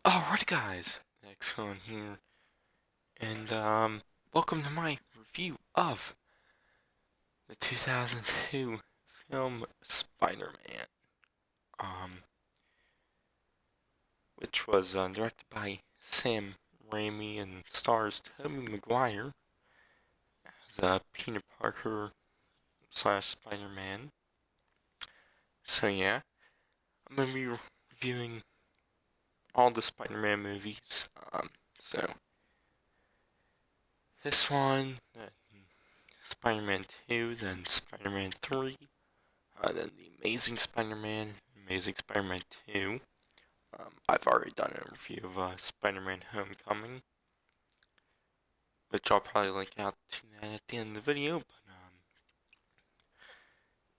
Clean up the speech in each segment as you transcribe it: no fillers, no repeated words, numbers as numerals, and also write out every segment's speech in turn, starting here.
Alright guys, Xcon here, and welcome to my review of the 2002 film Spider-Man, which was directed by Sam Raimi and stars Tobey Maguire as Peter Parker slash Spider-Man. So yeah, I'm going to be reviewing all the Spider-Man movies, so this one, Spider-Man 2, then Spider-Man 3, then The Amazing Spider-Man, Amazing Spider-Man 2. I've already done a review of Spider-Man Homecoming, which I'll probably link out to that at the end of the video,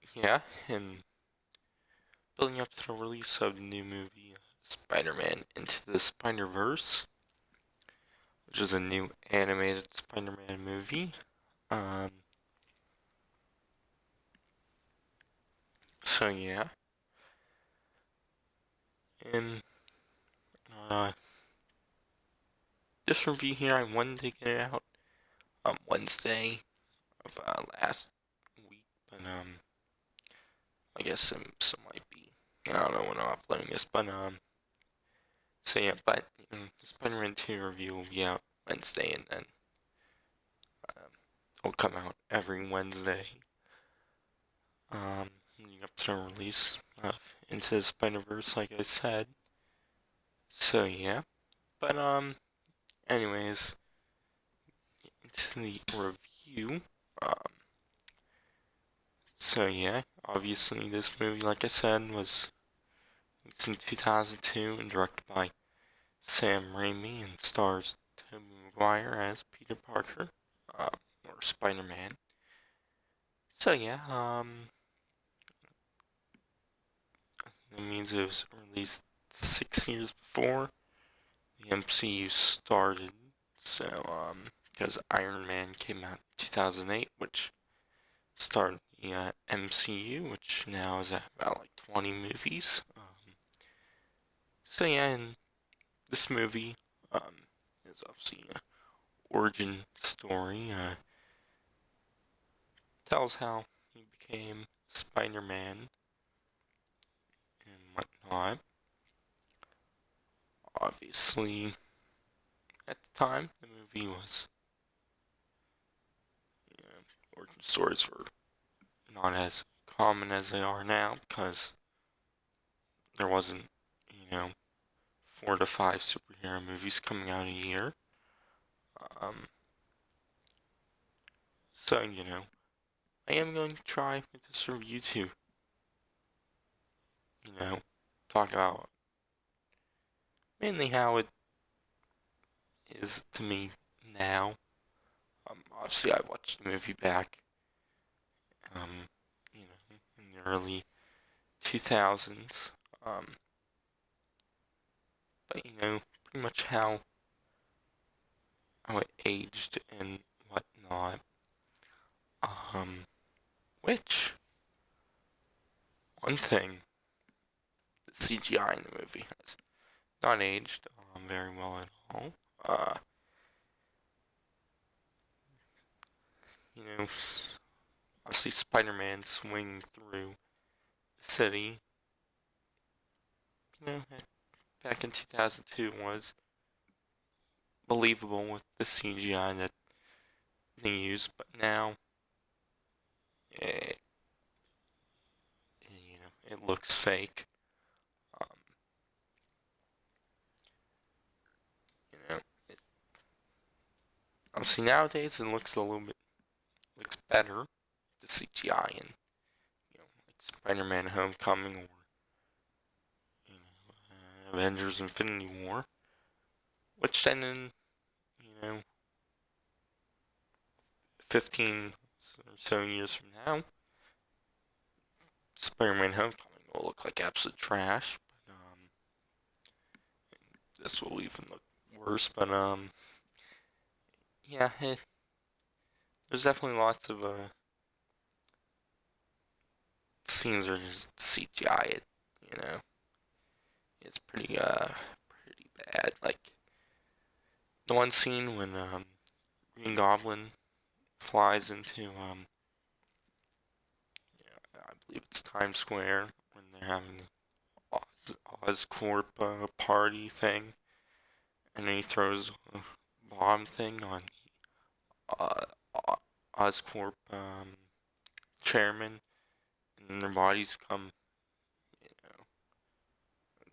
but yeah, and building up to the release of the new movie, Spider-Man Into the Spider-Verse, which is a new animated Spider-Man movie. So yeah, and uh, this review here, I wanted to get it out on Wednesday of last week, but I guess some might be. I don't know when I'm uploading this, but so yeah, but the Spider-Man 2 review will be out Wednesday, and then it'll come out every Wednesday. Leading up to the release of Into the Spider-Verse, like I said. So yeah, but anyways, into the review. So yeah, obviously this movie, like I said, was released in 2002 and directed by Sam Raimi and stars Tobey Maguire as Peter Parker, or Spider-Man. So yeah, that means it was released 6 years before the MCU started. So because Iron Man came out in 2008, which started the MCU, which now is at about like 20 movies. So yeah, and this movie is obviously an origin story. Tells how he became Spider-Man and whatnot. Obviously, at the time, the movie was, origin stories were not as common as they are now because there wasn't, 4 to 5 superhero movies coming out a year. Um, so, I am going to try with this review to, talk about mainly how it is to me now. Obviously, I watched the movie back, in the early 2000s. But pretty much how it aged and whatnot. Which one thing, the CGI in the movie has not aged very well at all. You know, obviously Spider-Man swinging through the city. You know, back in 2002 was believable with the CGI that they used, but now it, it looks fake. Um, you know, it, Obviously nowadays it looks a little bit better, the CGI in like Spider-Man: Homecoming or Avengers: Infinity War, which then in you know 15 or so years from now, Spider-Man: Homecoming will look like absolute trash. But this will even look worse. But yeah, there's definitely lots of scenes where just CGI it. You know, it's pretty the one scene when Green Goblin flies into I believe it's Times Square when they're having Oscorp party thing, and then he throws a bomb thing on uh, Oscorp chairman, and then their bodies become,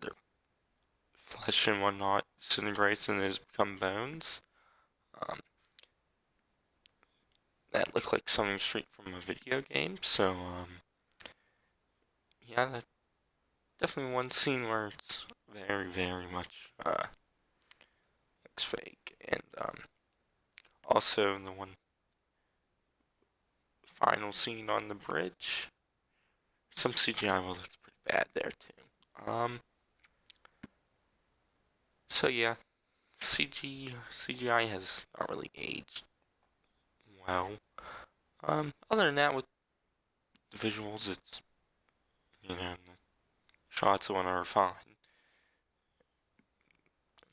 their flesh and whatnot disintegrates and has become bones. Um, that looked like something straight from a video game. So yeah, that's definitely one scene where it's very, very much looks fake, and also the one final scene on the bridge, some CGI looks pretty bad there too. So yeah, CGI has not really aged well. Other than that, with the visuals, it's, the shots of one are fine.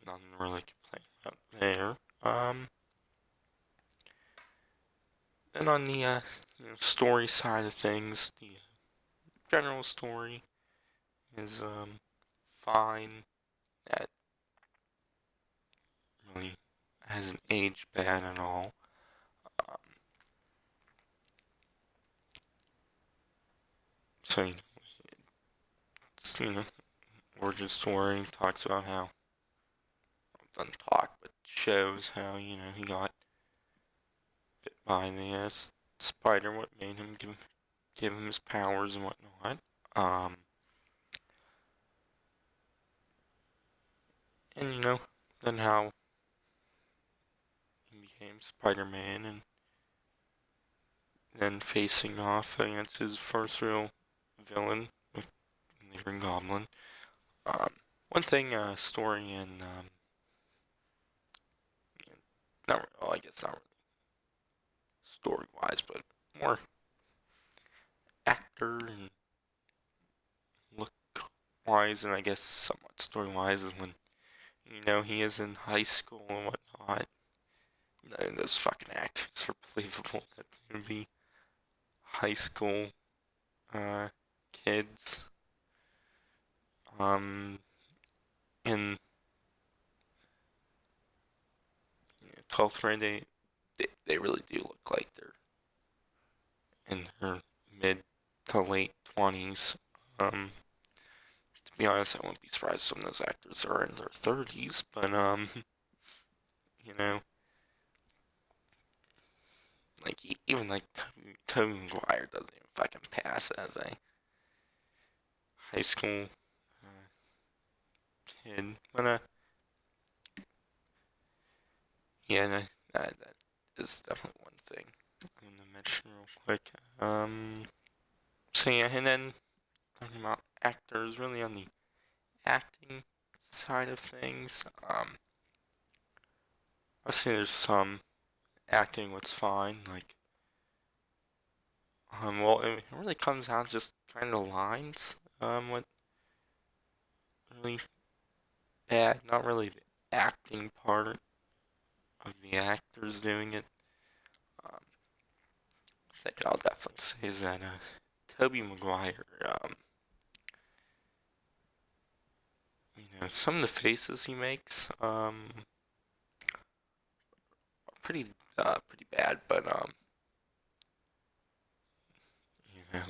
Nothing really complain about there. And on the story side of things, the general story is fine. That really hasn't aged bad at all. Um, so it's, origin story talks about how, doesn't talk, but shows how he got bit by the spider, what made him give him his powers and whatnot. And then how he became Spider-Man, and then facing off against his first real villain with the Green Goblin. One thing, story and not, well, I guess not really story-wise, but more actor and look-wise, and I guess somewhat story-wise, is when he is in high school and whatnot. And those fucking actors are believable. That they're gonna be high school kids. In 12th grade, they really do look like they're in their mid to late 20s. To be honest, I wouldn't be surprised if some of those actors are in their 30s, but you know, like even like Tobey Maguire doesn't even fucking pass as a high school kid. But yeah, that is definitely one thing I'm gonna mention real quick. So yeah, and then talking about actors, really on the acting side of things, obviously there's some acting what's fine, like, well, it really comes down to just kind of lines, what really bad, not really the acting part of the actors doing it. I think I'll definitely say is that, Tobey Maguire, some of the faces he makes, pretty bad, but, you know,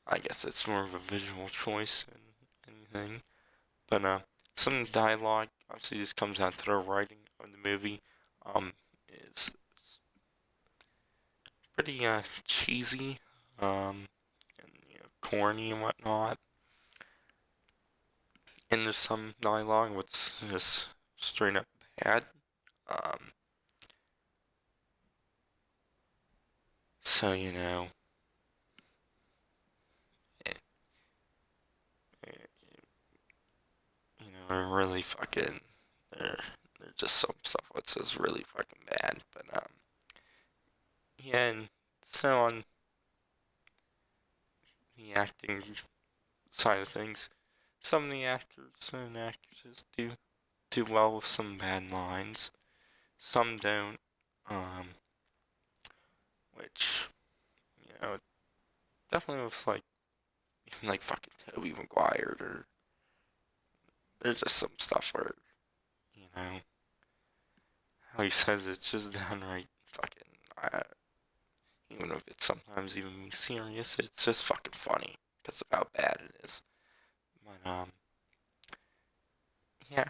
I guess it's more of a visual choice than anything. But some dialogue obviously just comes down to the writing of the movie. Is pretty cheesy, and corny and whatnot. And there's some dialogue what's just straight up bad. Um, so it, really fucking there's just some stuff that's just really fucking bad. But yeah, and so on the acting side of things, some of the actors and actresses do do well with some bad lines. Some don't. Which, definitely with like, even like fucking Tobey Maguire, or there's just some stuff where, how he says it's just downright fucking, even if it's sometimes even serious, it's just fucking funny because of how bad it is. But, yeah.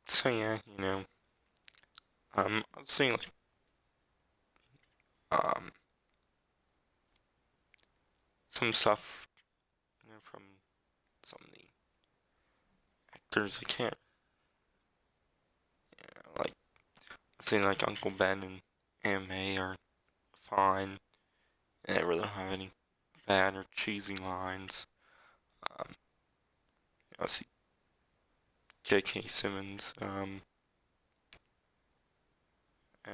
So yeah, I was seeing like, um, some stuff, from some of the actors. I can't, like, I was seeing like Uncle Ben and Aunt May are fine, and they really don't have any bad or cheesy lines. I see J.K. Simmons,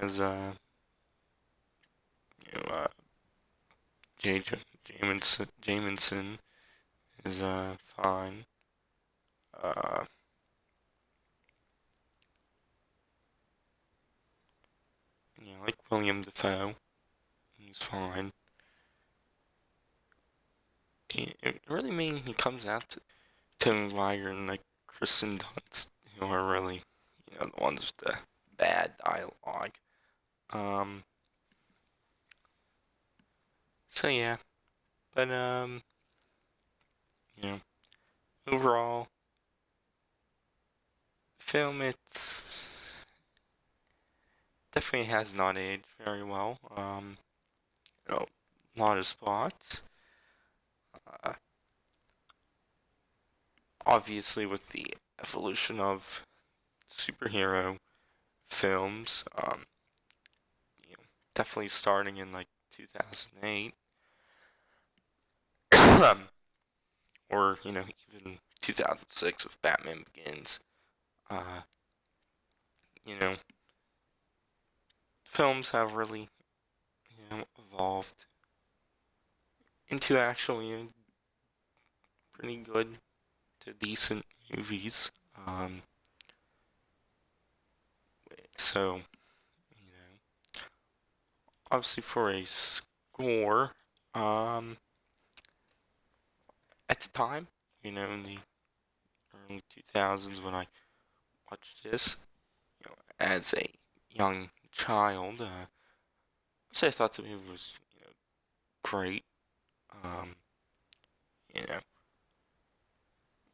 as you know, J. Jamison is fine. Uh, like William Dafoe, he's fine. It really mean he comes out to Tim Maguire and like Kristen Dunst, who are really, the ones with the bad dialogue. So yeah, but you know, overall, film, it's definitely has not aged very well. A lot of spots. Uh, Obviously, with the evolution of superhero films, definitely starting in like 2008, or even 2006 with Batman Begins. Uh, you know, Films have really evolved into actually pretty good to decent movies. So, obviously for a score, at the time, in the early 2000s when I watched this, as a young child, so I thought the movie was, great. Um, you know,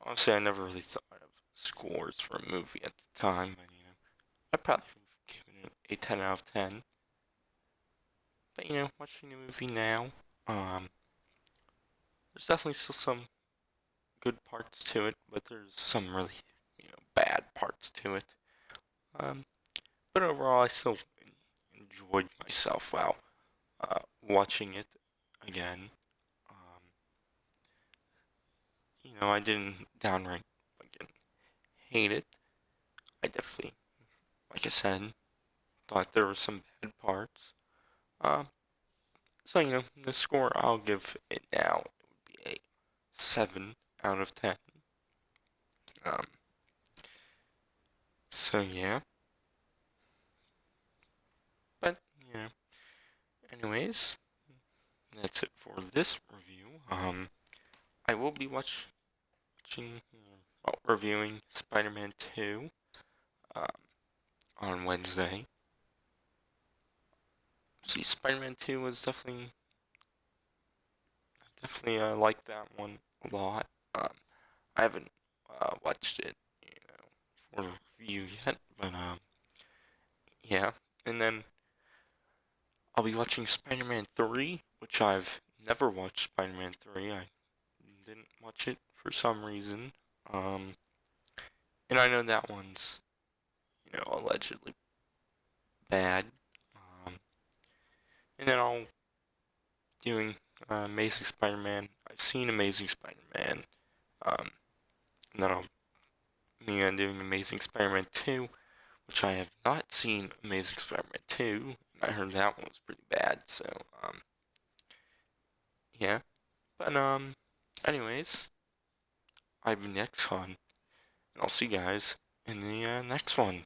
Honestly, I never really thought of scores for a movie at the time, but I probably would have given it a 10 out of 10. But watching the movie now, there's definitely still some good parts to it, but there's some really, bad parts to it. Um, but overall, I still enjoyed myself while watching it again. I didn't downright fucking hate it. I definitely, like I said, thought there were some bad parts. Um, so the score I'll give it now would be a 7 out of 10. Um, so yeah, but anyways, that's it for this review. I will be watching, reviewing Spider-Man 2 um, on Wednesday. See, Spider-Man 2 was definitely liked that one a lot. I haven't watched it, for review yet, but yeah. And then I'll be watching Spider-Man 3, which I've never watched Spider-Man 3. I didn't watch it for some reason. And I know that one's, allegedly bad. And then I'll doing Amazing Spider-Man. I've seen Amazing Spider-Man. And then I'll be doing Amazing Spider-Man 2, which I have not seen Amazing Spider-Man 2. I heard that one was pretty bad, so Yeah. But anyways, I've been Xcon, and I'll see you guys in the next one.